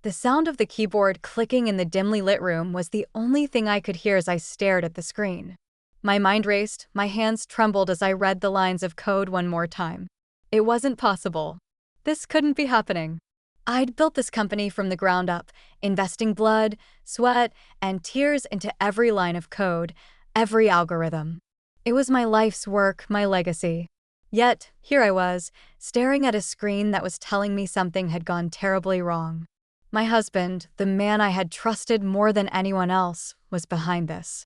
The sound of the keyboard clicking in the dimly lit room was the only thing I could hear as I stared at the screen. My mind raced, my hands trembled as I read the lines of code one more time. It wasn't possible. This couldn't be happening. I'd built this company from the ground up, investing blood, sweat, and tears into every line of code, every algorithm. It was my life's work, my legacy. Yet, here I was, staring at a screen that was telling me something had gone terribly wrong. My husband, the man I had trusted more than anyone else, was behind this.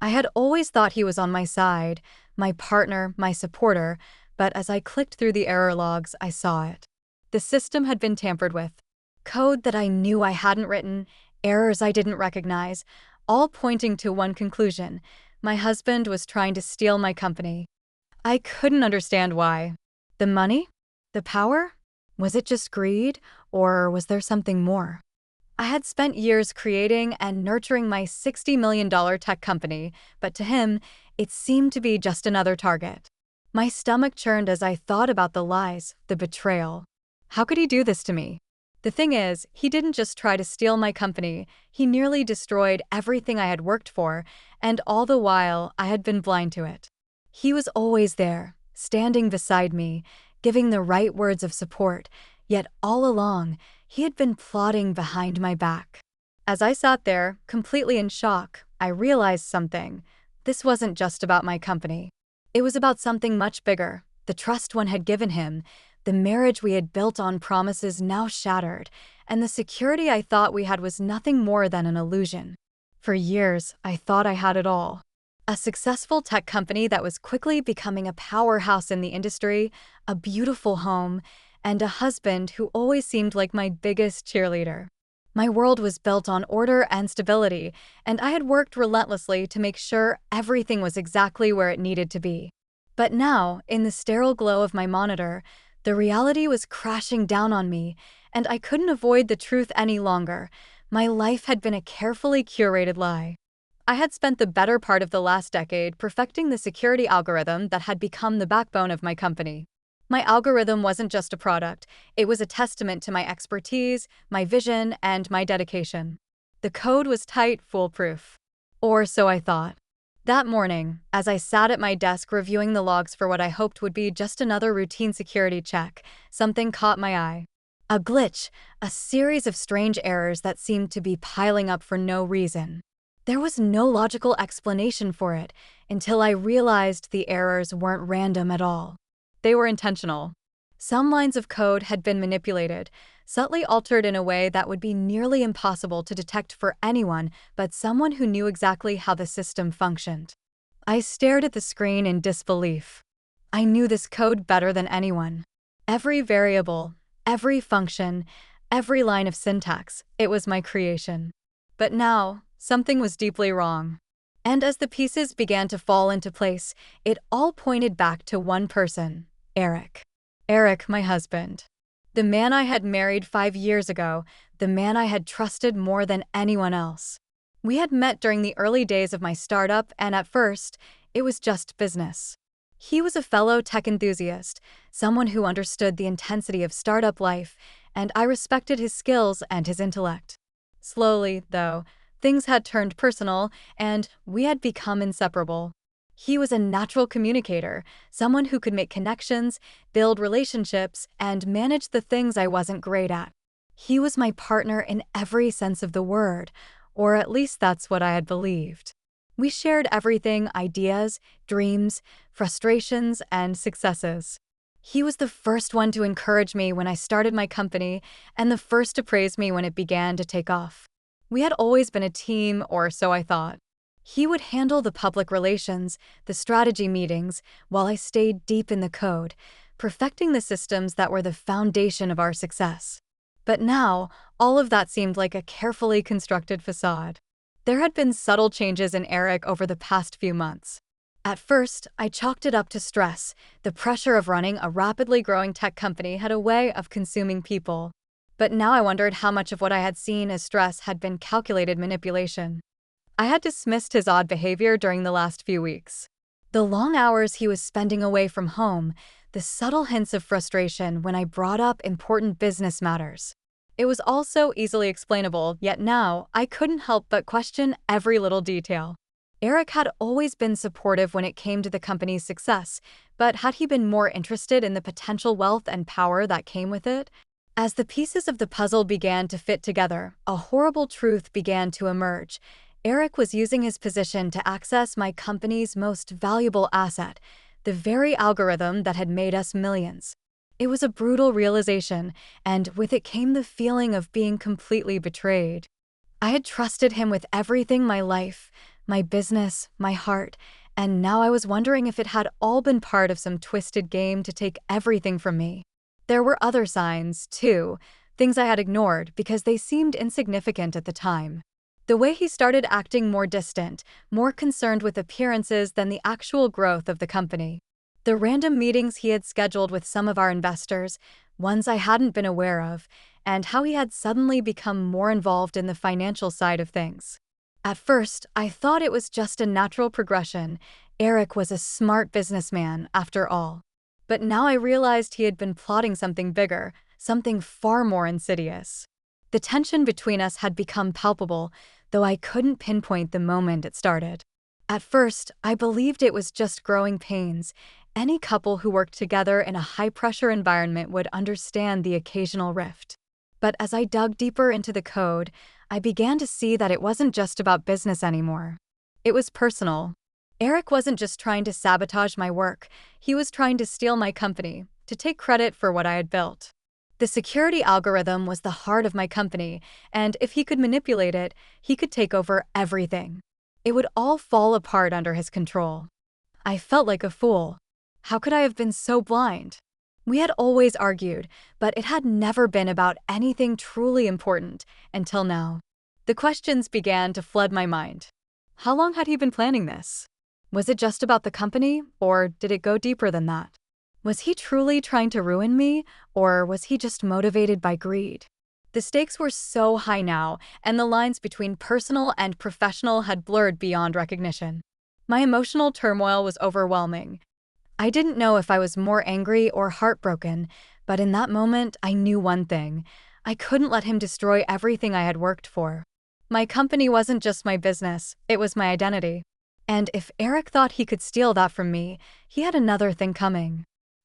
I had always thought he was on my side, my partner, my supporter, but as I clicked through the error logs, I saw it. The system had been tampered with. Code that I knew I hadn't written, errors I didn't recognize, all pointing to one conclusion: my husband was trying to steal my company. I couldn't understand why. The money? The power? Was it just greed, or was there something more? I had spent years creating and nurturing my $60 million tech company, but to him, it seemed to be just another target. My stomach churned as I thought about the lies, the betrayal. How could he do this to me? The thing is, he didn't just try to steal my company, he nearly destroyed everything I had worked for, and all the while I had been blind to it. He was always there, standing beside me, giving the right words of support, yet all along, he had been plotting behind my back. As I sat there, completely in shock, I realized something. This wasn't just about my company. It was about something much bigger, the trust one had given him, the marriage we had built on promises now shattered, and the security I thought we had was nothing more than an illusion. For years, I thought I had it all. A successful tech company that was quickly becoming a powerhouse in the industry, a beautiful home, and a husband who always seemed like my biggest cheerleader. My world was built on order and stability, and I had worked relentlessly to make sure everything was exactly where it needed to be. But now, in the sterile glow of my monitor, the reality was crashing down on me, and I couldn't avoid the truth any longer. My life had been a carefully curated lie. I had spent the better part of the last decade perfecting the security algorithm that had become the backbone of my company. My algorithm wasn't just a product, it was a testament to my expertise, my vision, and my dedication. The code was tight, foolproof. Or so I thought. That morning, as I sat at my desk reviewing the logs for what I hoped would be just another routine security check, something caught my eye. A glitch, a series of strange errors that seemed to be piling up for no reason. There was no logical explanation for it until I realized the errors weren't random at all. They were intentional. Some lines of code had been manipulated, subtly altered in a way that would be nearly impossible to detect for anyone but someone who knew exactly how the system functioned. I stared at the screen in disbelief. I knew this code better than anyone. Every variable, every function, every line of syntax, it was my creation. But now, something was deeply wrong. And as the pieces began to fall into place, it all pointed back to one person, Eric. Eric, my husband. The man I had married 5 years ago, the man I had trusted more than anyone else. We had met during the early days of my startup, and at first, it was just business. He was a fellow tech enthusiast, someone who understood the intensity of startup life, and I respected his skills and his intellect. Slowly, though, things had turned personal, and we had become inseparable. He was a natural communicator, someone who could make connections, build relationships, and manage the things I wasn't great at. He was my partner in every sense of the word, or at least that's what I had believed. We shared everything: ideas, dreams, frustrations, and successes. He was the first one to encourage me when I started my company, and the first to praise me when it began to take off. We had always been a team, or so I thought. He would handle the public relations, the strategy meetings, while I stayed deep in the code, perfecting the systems that were the foundation of our success. But now, all of that seemed like a carefully constructed facade. There had been subtle changes in Eric over the past few months. At first, I chalked it up to stress. The pressure of running a rapidly growing tech company had a way of consuming people. But now I wondered how much of what I had seen as stress had been calculated manipulation. I had dismissed his odd behavior during the last few weeks. The long hours he was spending away from home, the subtle hints of frustration when I brought up important business matters. It was all so easily explainable, yet now I couldn't help but question every little detail. Eric had always been supportive when it came to the company's success, but had he been more interested in the potential wealth and power that came with it? As the pieces of the puzzle began to fit together, a horrible truth began to emerge. Eric was using his position to access my company's most valuable asset, the very algorithm that had made us millions. It was a brutal realization, and with it came the feeling of being completely betrayed. I had trusted him with everything: my life, my business, my heart, and now I was wondering if it had all been part of some twisted game to take everything from me. There were other signs, too, things I had ignored because they seemed insignificant at the time. The way he started acting more distant, more concerned with appearances than the actual growth of the company. The random meetings he had scheduled with some of our investors, ones I hadn't been aware of, and how he had suddenly become more involved in the financial side of things. At first, I thought it was just a natural progression. Eric was a smart businessman, after all. But now I realized he had been plotting something bigger, something far more insidious. The tension between us had become palpable, though I couldn't pinpoint the moment it started. At first, I believed it was just growing pains. Any couple who worked together in a high-pressure environment would understand the occasional rift. But as I dug deeper into the code, I began to see that it wasn't just about business anymore. It was personal. Eric wasn't just trying to sabotage my work, he was trying to steal my company, to take credit for what I had built. The security algorithm was the heart of my company, and if he could manipulate it, he could take over everything. It would all fall apart under his control. I felt like a fool. How could I have been so blind? We had always argued, but it had never been about anything truly important until now. The questions began to flood my mind. How long had he been planning this? Was it just about the company, or did it go deeper than that? Was he truly trying to ruin me, or was he just motivated by greed? The stakes were so high now, and the lines between personal and professional had blurred beyond recognition. My emotional turmoil was overwhelming. I didn't know if I was more angry or heartbroken, but in that moment I knew one thing: I couldn't let him destroy everything I had worked for. My company wasn't just my business, it was my identity. And if Eric thought he could steal that from me, he had another thing coming.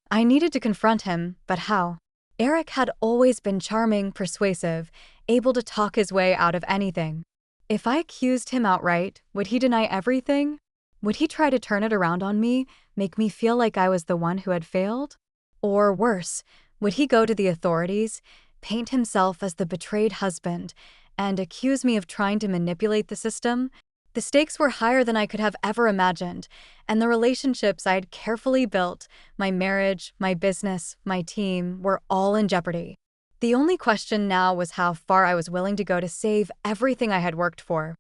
I needed to confront him, but how? Eric had always been charming, persuasive, able to talk his way out of anything. If I accused him outright, would he deny everything? Would he try to turn it around on me, make me feel like I was the one who had failed? Or worse, would he go to the authorities, paint himself as the betrayed husband, and accuse me of trying to manipulate the system? The stakes were higher than I could have ever imagined, and the relationships I had carefully built, my marriage, my business, my team, were all in jeopardy. The only question now was how far I was willing to go to save everything I had worked for.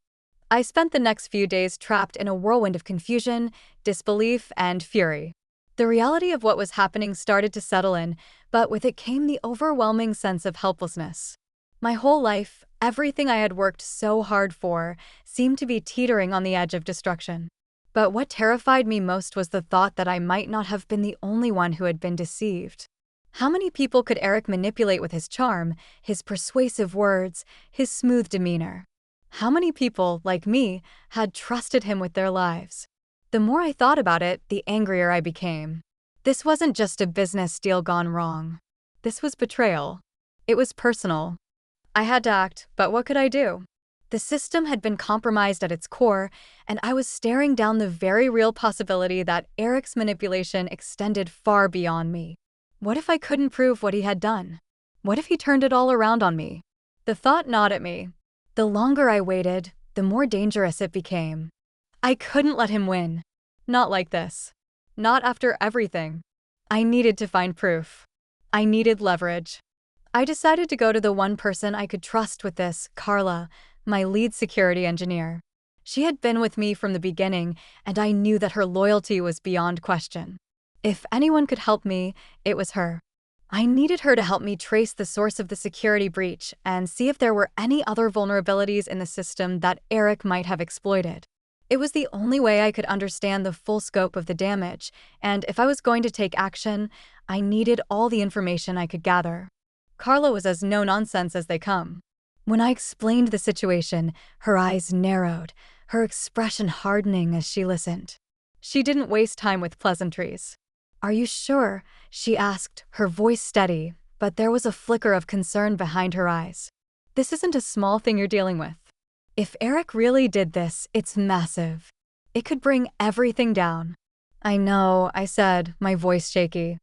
I spent the next few days trapped in a whirlwind of confusion, disbelief, and fury. The reality of what was happening started to settle in, but with it came the overwhelming sense of helplessness. My whole life, everything I had worked so hard for, seemed to be teetering on the edge of destruction. But what terrified me most was the thought that I might not have been the only one who had been deceived. How many people could Eric manipulate with his charm, his persuasive words, his smooth demeanor? How many people, like me, had trusted him with their lives? The more I thought about it, the angrier I became. This wasn't just a business deal gone wrong. This was betrayal. It was personal. I had to act, but what could I do? The system had been compromised at its core, and I was staring down the very real possibility that Eric's manipulation extended far beyond me. What if I couldn't prove what he had done? What if he turned it all around on me? The thought gnawed at me. The longer I waited, the more dangerous it became. I couldn't let him win. Not like this. Not after everything. I needed to find proof. I needed leverage. I decided to go to the one person I could trust with this, Carla, my lead security engineer. She had been with me from the beginning, and I knew that her loyalty was beyond question. If anyone could help me, it was her. I needed her to help me trace the source of the security breach and see if there were any other vulnerabilities in the system that Eric might have exploited. It was the only way I could understand the full scope of the damage, and if I was going to take action, I needed all the information I could gather. Carla was as no-nonsense as they come. When I explained the situation, her eyes narrowed, her expression hardening as she listened. She didn't waste time with pleasantries. "Are you sure?" she asked, her voice steady, but there was a flicker of concern behind her eyes. "This isn't a small thing you're dealing with. If Eric really did this, it's massive. It could bring everything down." "I know," I said, my voice shaky.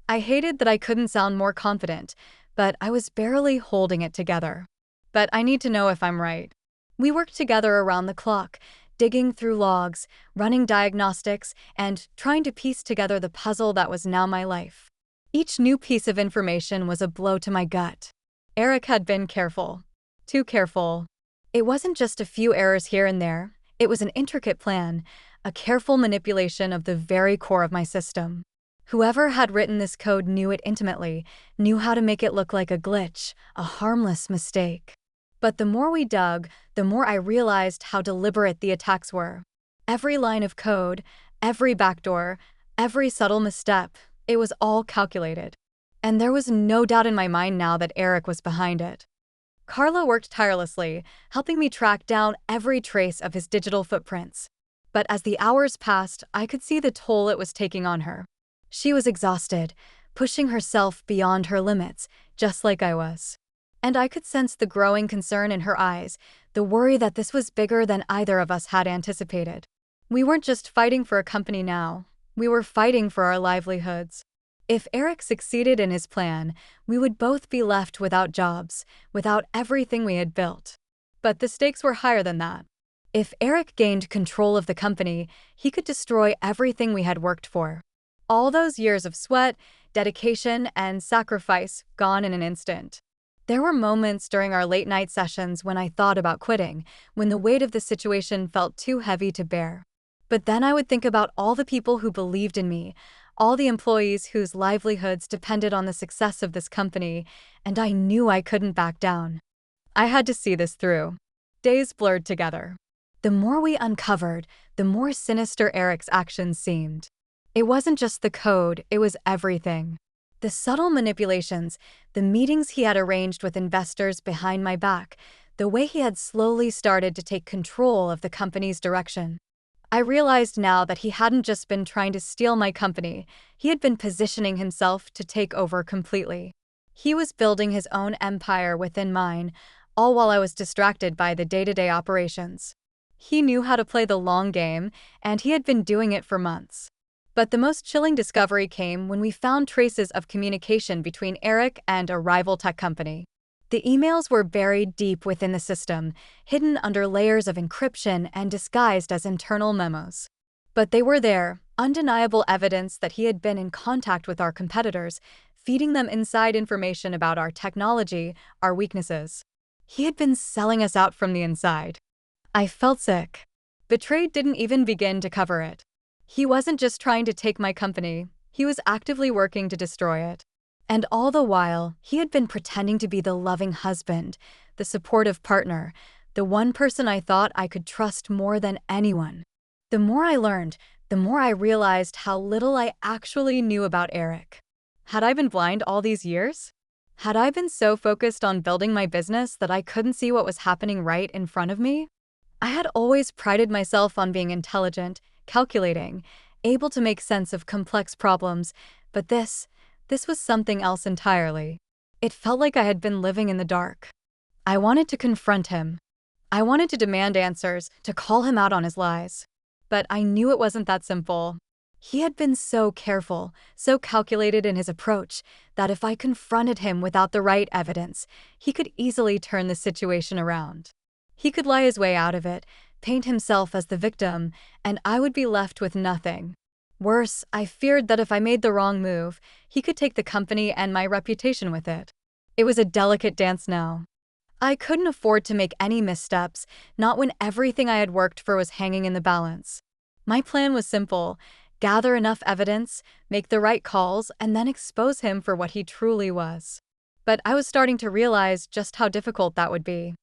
I hated that I couldn't sound more confident, but I was barely holding it together. "But I need to know if I'm right." We worked together around the clock, digging through logs, running diagnostics, and trying to piece together the puzzle that was now my life. Each new piece of information was a blow to my gut. Eric had been careful. Too careful. It wasn't just a few errors here and there. It was an intricate plan, a careful manipulation of the very core of my system. Whoever had written this code knew it intimately, knew how to make it look like a glitch, a harmless mistake. But the more we dug, the more I realized how deliberate the attacks were. Every line of code, every backdoor, every subtle misstep, it was all calculated. And there was no doubt in my mind now that Eric was behind it. Carla worked tirelessly, helping me track down every trace of his digital footprints. But as the hours passed, I could see the toll it was taking on her. She was exhausted, pushing herself beyond her limits, just like I was. And I could sense the growing concern in her eyes, the worry that this was bigger than either of us had anticipated. We weren't just fighting for a company now, we were fighting for our livelihoods. If Eric succeeded in his plan, we would both be left without jobs, without everything we had built. But the stakes were higher than that. If Eric gained control of the company, he could destroy everything we had worked for. All those years of sweat, dedication, and sacrifice gone in an instant. There were moments during our late-night sessions when I thought about quitting, when the weight of the situation felt too heavy to bear. But then I would think about all the people who believed in me, all the employees whose livelihoods depended on the success of this company, and I knew I couldn't back down. I had to see this through. Days blurred together. The more we uncovered, the more sinister Eric's actions seemed. It wasn't just the code, it was everything. The subtle manipulations, the meetings he had arranged with investors behind my back, the way he had slowly started to take control of the company's direction. I realized now that he hadn't just been trying to steal my company, he had been positioning himself to take over completely. He was building his own empire within mine, all while I was distracted by the day-to-day operations. He knew how to play the long game, and he had been doing it for months. But the most chilling discovery came when we found traces of communication between Eric and a rival tech company. The emails were buried deep within the system, hidden under layers of encryption and disguised as internal memos. But they were there, undeniable evidence that he had been in contact with our competitors, feeding them inside information about our technology, our weaknesses. He had been selling us out from the inside. I felt sick. Betrayed didn't even begin to cover it. He wasn't just trying to take my company, he was actively working to destroy it. And all the while, he had been pretending to be the loving husband, the supportive partner, the one person I thought I could trust more than anyone. The more I learned, the more I realized how little I actually knew about Eric. Had I been blind all these years? Had I been so focused on building my business that I couldn't see what was happening right in front of me? I had always prided myself on being intelligent, calculating, able to make sense of complex problems, but this was something else entirely. It felt like I had been living in the dark. I wanted to confront him. I wanted to demand answers, to call him out on his lies. But I knew it wasn't that simple. He had been so careful, so calculated in his approach, that if I confronted him without the right evidence, he could easily turn the situation around. He could lie his way out of it, paint himself as the victim, and I would be left with nothing. Worse, I feared that if I made the wrong move, he could take the company and my reputation with it. It was a delicate dance now. I couldn't afford to make any missteps, not when everything I had worked for was hanging in the balance. My plan was simple: gather enough evidence, make the right calls, and then expose him for what he truly was. But I was starting to realize just how difficult that would be.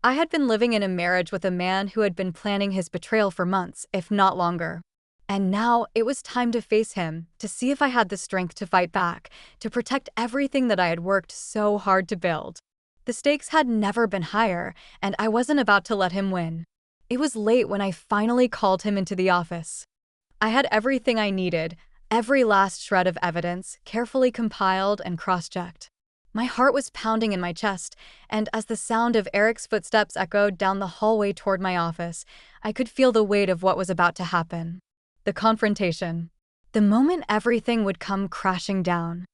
I had been living in a marriage with a man who had been planning his betrayal for months, if not longer. And now it was time to face him, to see if I had the strength to fight back, to protect everything that I had worked so hard to build. The stakes had never been higher, and I wasn't about to let him win. It was late when I finally called him into the office. I had everything I needed, every last shred of evidence, carefully compiled and cross-checked. My heart was pounding in my chest, and as the sound of Eric's footsteps echoed down the hallway toward my office, I could feel the weight of what was about to happen. The confrontation. The moment everything would come crashing down.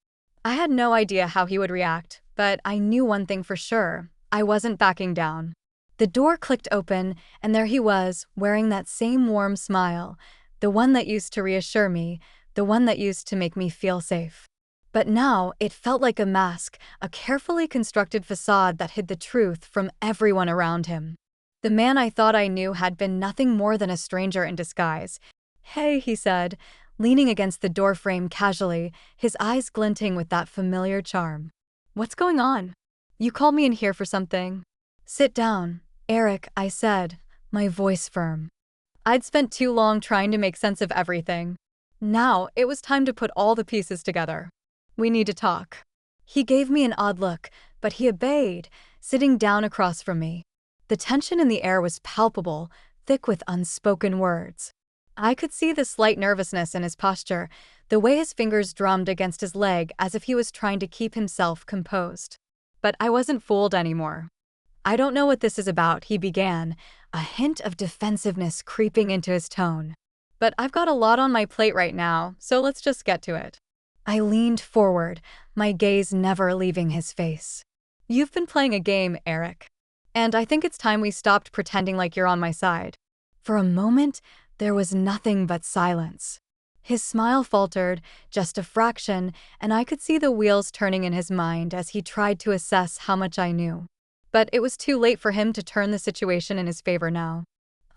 I had no idea how he would react, but I knew one thing for sure. I wasn't backing down. The door clicked open, and there he was, wearing that same warm smile, the one that used to reassure me, the one that used to make me feel safe. But now it felt like a mask, a carefully constructed facade that hid the truth from everyone around him. The man I thought I knew had been nothing more than a stranger in disguise. "Hey," he said, leaning against the doorframe casually, his eyes glinting with that familiar charm. "What's going on? You called me in here for something." "Sit down, Eric," I said, my voice firm. I'd spent too long trying to make sense of everything. Now it was time to put all the pieces together. "We need to talk." He gave me an odd look, but he obeyed, sitting down across from me. The tension in the air was palpable, thick with unspoken words. I could see the slight nervousness in his posture, the way his fingers drummed against his leg as if he was trying to keep himself composed. But I wasn't fooled anymore. "I don't know what this is about," he began, a hint of defensiveness creeping into his tone. "But I've got a lot on my plate right now, so let's just get to it." I leaned forward, my gaze never leaving his face. "You've been playing a game, Eric. And I think it's time we stopped pretending like you're on my side." For a moment, there was nothing but silence. His smile faltered, just a fraction, and I could see the wheels turning in his mind as he tried to assess how much I knew. But it was too late for him to turn the situation in his favor now.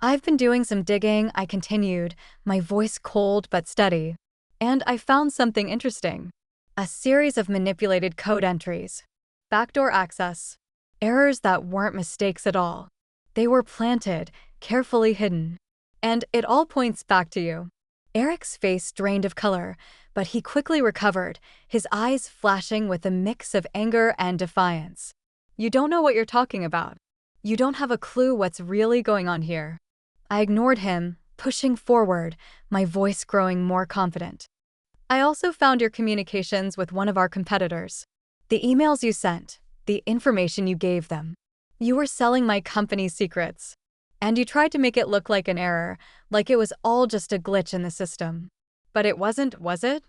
"I've been doing some digging," I continued, my voice cold but steady. "And I found something interesting. A series of manipulated code entries. Backdoor access. Errors that weren't mistakes at all. They were planted, carefully hidden. And it all points back to you." Eric's face drained of color, but he quickly recovered, his eyes flashing with a mix of anger and defiance. "You don't know what you're talking about. You don't have a clue what's really going on here." I ignored him, pushing forward, my voice growing more confident. "I also found your communications with one of our competitors. The emails you sent, the information you gave them. You were selling my company's secrets. And you tried to make it look like an error, like it was all just a glitch in the system. But it wasn't, was it?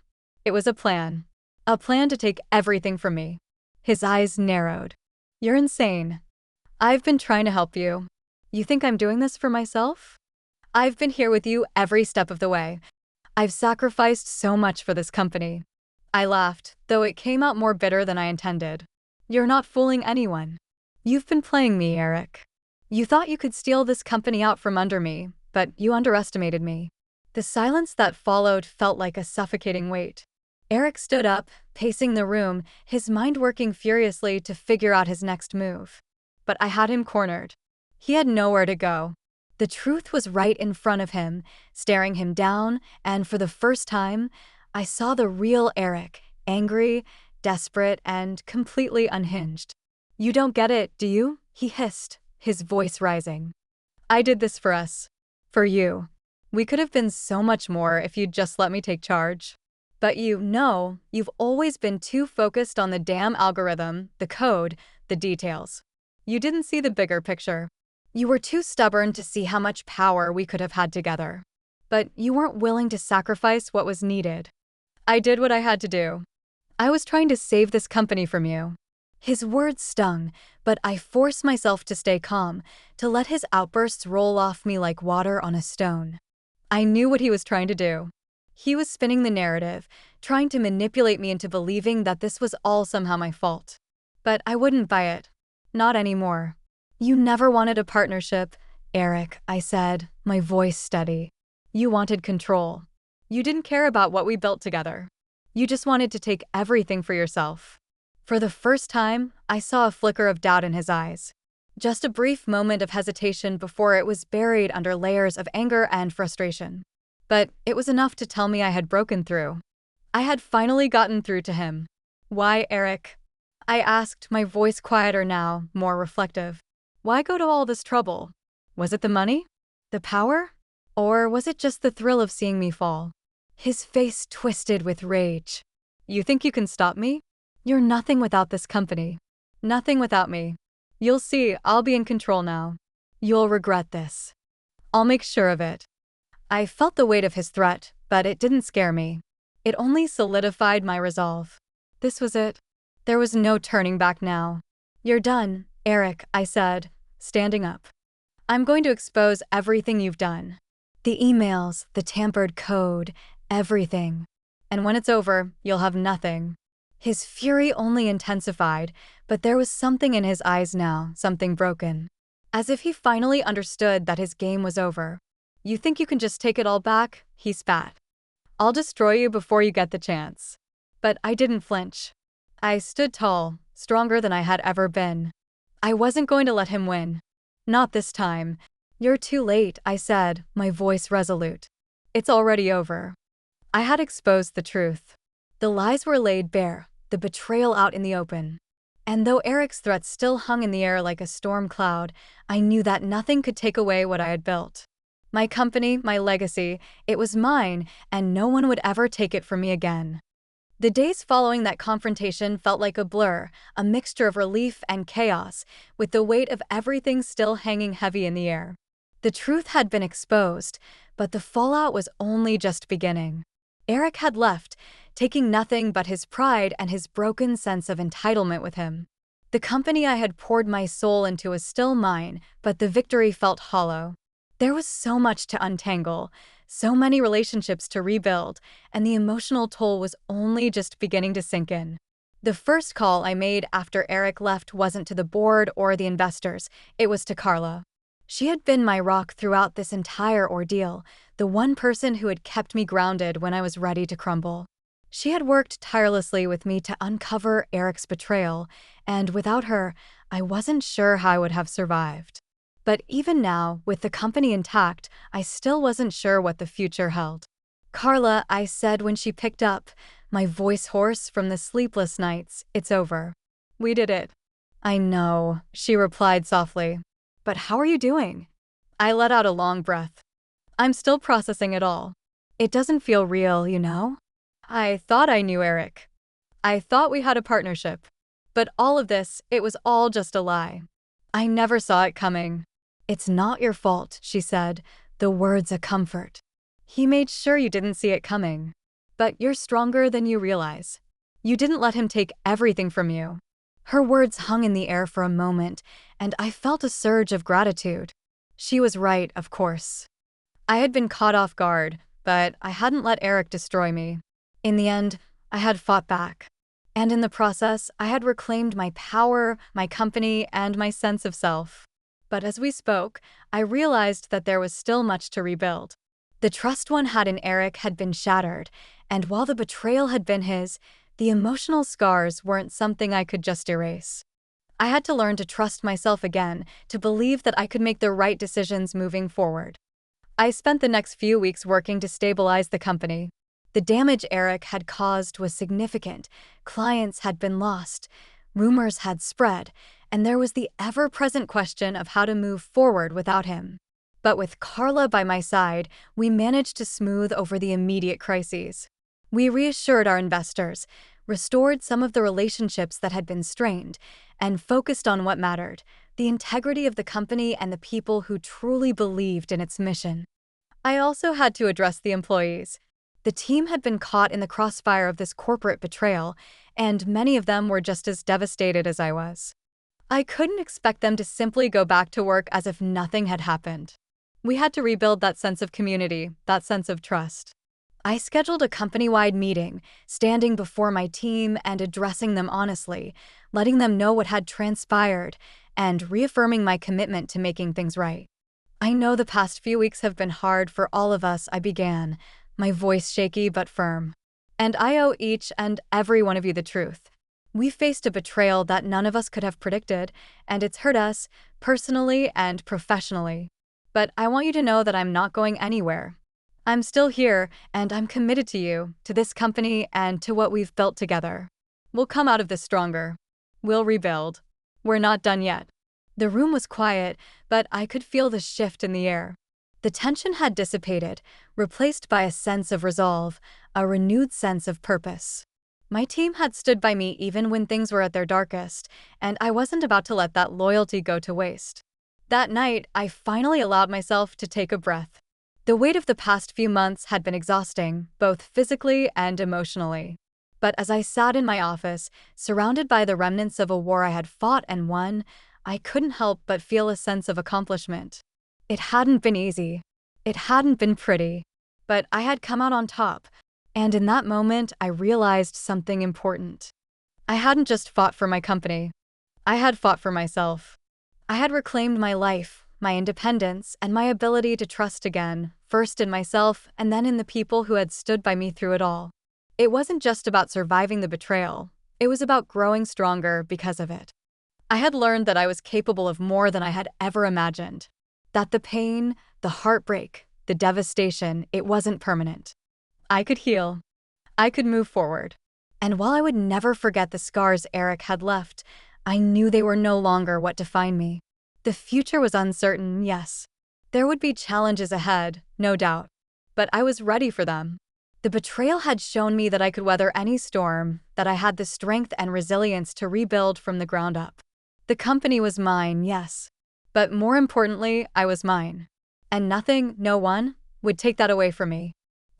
It was a plan. A plan to take everything from me." His eyes narrowed. "You're insane. I've been trying to help you. You think I'm doing this for myself? I've been here with you every step of the way. I've sacrificed so much for this company." I laughed, though it came out more bitter than I intended. "You're not fooling anyone. You've been playing me, Eric. You thought you could steal this company out from under me, but you underestimated me." The silence that followed felt like a suffocating weight. Eric stood up, pacing the room, his mind working furiously to figure out his next move. But I had him cornered. He had nowhere to go. The truth was right in front of him, staring him down, and for the first time, I saw the real Eric, angry, desperate, and completely unhinged. "You don't get it, do you?" he hissed, his voice rising. "I did this for us. For you. We could have been so much more if you'd just let me take charge. But you've always been too focused on the damn algorithm, the code, the details. You didn't see the bigger picture. You were too stubborn to see how much power we could have had together. But you weren't willing to sacrifice what was needed. I did what I had to do. I was trying to save this company from you." His words stung, but I forced myself to stay calm, to let his outbursts roll off me like water on a stone. I knew what he was trying to do. He was spinning the narrative, trying to manipulate me into believing that this was all somehow my fault. But I wouldn't buy it. Not anymore. "You never wanted a partnership, Eric," I said, my voice steady. "You wanted control. You didn't care about what we built together. You just wanted to take everything for yourself." For the first time, I saw a flicker of doubt in his eyes. Just a brief moment of hesitation before it was buried under layers of anger and frustration. But it was enough to tell me I had broken through. I had finally gotten through to him. Why, Eric? I asked, my voice quieter now, more reflective. Why go to all this trouble? Was it the money? The power? Or was it just the thrill of seeing me fall? His face twisted with rage. You think you can stop me? You're nothing without this company. Nothing without me. You'll see, I'll be in control now. You'll regret this. I'll make sure of it. I felt the weight of his threat, but it didn't scare me. It only solidified my resolve. This was it. There was no turning back now. You're done, Eric, I said, standing up. I'm going to expose everything you've done. The emails, the tampered code, everything. And when it's over, you'll have nothing. His fury only intensified, but there was something in his eyes now, something broken. As if he finally understood that his game was over. You think you can just take it all back? He spat. I'll destroy you before you get the chance. But I didn't flinch. I stood tall, stronger than I had ever been. I wasn't going to let him win. Not this time. You're too late, I said, my voice resolute. It's already over. I had exposed the truth. The lies were laid bare, the betrayal out in the open. And though Eric's threats still hung in the air like a storm cloud, I knew that nothing could take away what I had built. My company, my legacy, it was mine, and no one would ever take it from me again. The days following that confrontation felt like a blur, a mixture of relief and chaos, with the weight of everything still hanging heavy in the air. The truth had been exposed, but the fallout was only just beginning. Eric had left, taking nothing but his pride and his broken sense of entitlement with him. The company I had poured my soul into was still mine, but the victory felt hollow. There was so much to untangle, so many relationships to rebuild, and the emotional toll was only just beginning to sink in. The first call I made after Eric left wasn't to the board or the investors, it was to Carla. She had been my rock throughout this entire ordeal, the one person who had kept me grounded when I was ready to crumble. She had worked tirelessly with me to uncover Eric's betrayal, and without her, I wasn't sure how I would have survived. But even now, with the company intact, I still wasn't sure what the future held. Carla, I said when she picked up, my voice hoarse from the sleepless nights, it's over. We did it. I know, she replied softly. But how are you doing? I let out a long breath. I'm still processing it all. It doesn't feel real, you know? I thought I knew Eric. I thought we had a partnership. But all of this, it was all just a lie. I never saw it coming. It's not your fault, she said, the words a comfort. He made sure you didn't see it coming. But you're stronger than you realize. You didn't let him take everything from you. Her words hung in the air for a moment, and I felt a surge of gratitude. She was right, of course. I had been caught off guard, but I hadn't let Eric destroy me. In the end, I had fought back. And in the process, I had reclaimed my power, my company, and my sense of self. But as we spoke, I realized that there was still much to rebuild. The trust one had in Eric had been shattered, and while the betrayal had been his, the emotional scars weren't something I could just erase. I had to learn to trust myself again, to believe that I could make the right decisions moving forward. I spent the next few weeks working to stabilize the company. The damage Eric had caused was significant. Clients had been lost, rumors had spread, and there was the ever-present question of how to move forward without him. But with Carla by my side, we managed to smooth over the immediate crises. We reassured our investors, restored some of the relationships that had been strained, and focused on what mattered, the integrity of the company and the people who truly believed in its mission. I also had to address the employees. The team had been caught in the crossfire of this corporate betrayal, and many of them were just as devastated as I was. I couldn't expect them to simply go back to work as if nothing had happened. We had to rebuild that sense of community, that sense of trust. I scheduled a company-wide meeting, standing before my team and addressing them honestly, letting them know what had transpired, and reaffirming my commitment to making things right. I know the past few weeks have been hard for all of us, I began, my voice shaky but firm. And I owe each and every one of you the truth. We faced a betrayal that none of us could have predicted, and it's hurt us, personally and professionally. But I want you to know that I'm not going anywhere. I'm still here, and I'm committed to you, to this company, and to what we've built together. We'll come out of this stronger. We'll rebuild. We're not done yet." The room was quiet, but I could feel the shift in the air. The tension had dissipated, replaced by a sense of resolve, a renewed sense of purpose. My team had stood by me even when things were at their darkest, and I wasn't about to let that loyalty go to waste. That night, I finally allowed myself to take a breath. The weight of the past few months had been exhausting, both physically and emotionally. But as I sat in my office, surrounded by the remnants of a war I had fought and won, I couldn't help but feel a sense of accomplishment. It hadn't been easy. It hadn't been pretty. But I had come out on top. And in that moment, I realized something important. I hadn't just fought for my company. I had fought for myself. I had reclaimed my life, my independence, and my ability to trust again, first in myself and then in the people who had stood by me through it all. It wasn't just about surviving the betrayal. It was about growing stronger because of it. I had learned that I was capable of more than I had ever imagined. That the pain, the heartbreak, the devastation, it wasn't permanent. I could heal. I could move forward. And while I would never forget the scars Eric had left, I knew they were no longer what defined me. The future was uncertain, yes. There would be challenges ahead, no doubt. But I was ready for them. The betrayal had shown me that I could weather any storm, that I had the strength and resilience to rebuild from the ground up. The company was mine, yes. But more importantly, I was mine. And nothing, no one, would take that away from me.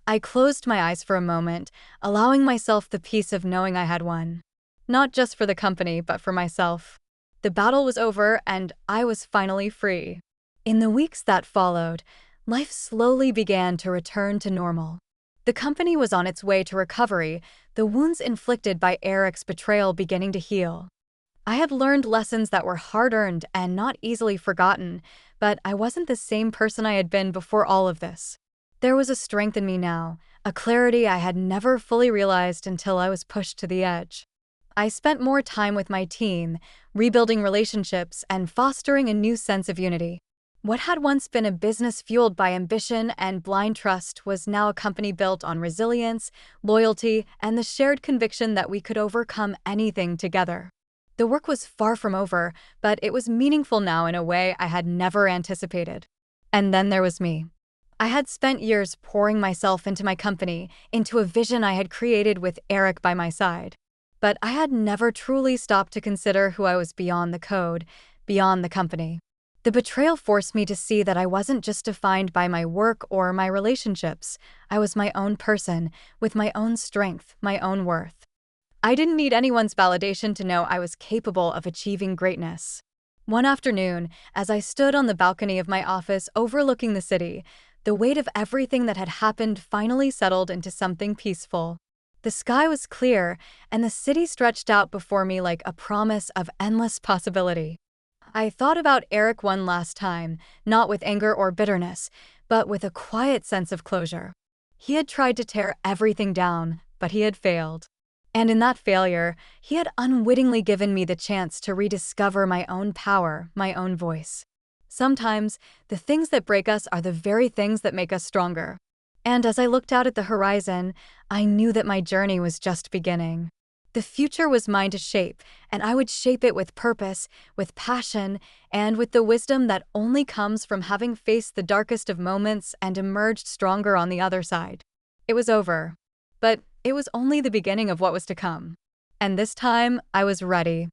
I closed my eyes for a moment, allowing myself the peace of knowing I had won. Not just for the company, but for myself. The battle was over, and I was finally free. In the weeks that followed, life slowly began to return to normal. The company was on its way to recovery, the wounds inflicted by Eric's betrayal beginning to heal. I had learned lessons that were hard-earned and not easily forgotten, but I wasn't the same person I had been before all of this. There was a strength in me now, a clarity I had never fully realized until I was pushed to the edge. I spent more time with my team, rebuilding relationships and fostering a new sense of unity. What had once been a business fueled by ambition and blind trust was now a company built on resilience, loyalty, and the shared conviction that we could overcome anything together. The work was far from over, but it was meaningful now in a way I had never anticipated. And then there was me. I had spent years pouring myself into my company, into a vision I had created with Eric by my side. But I had never truly stopped to consider who I was beyond the code, beyond the company. The betrayal forced me to see that I wasn't just defined by my work or my relationships. I was my own person, with my own strength, my own worth. I didn't need anyone's validation to know I was capable of achieving greatness. One afternoon, as I stood on the balcony of my office overlooking the city, the weight of everything that had happened finally settled into something peaceful. The sky was clear, and the city stretched out before me like a promise of endless possibility. I thought about Eric one last time, not with anger or bitterness, but with a quiet sense of closure. He had tried to tear everything down, but he had failed. And in that failure, he had unwittingly given me the chance to rediscover my own power, my own voice. Sometimes, the things that break us are the very things that make us stronger. And as I looked out at the horizon, I knew that my journey was just beginning. The future was mine to shape, and I would shape it with purpose, with passion, and with the wisdom that only comes from having faced the darkest of moments and emerged stronger on the other side. It was over. But it was only the beginning of what was to come. And this time, I was ready.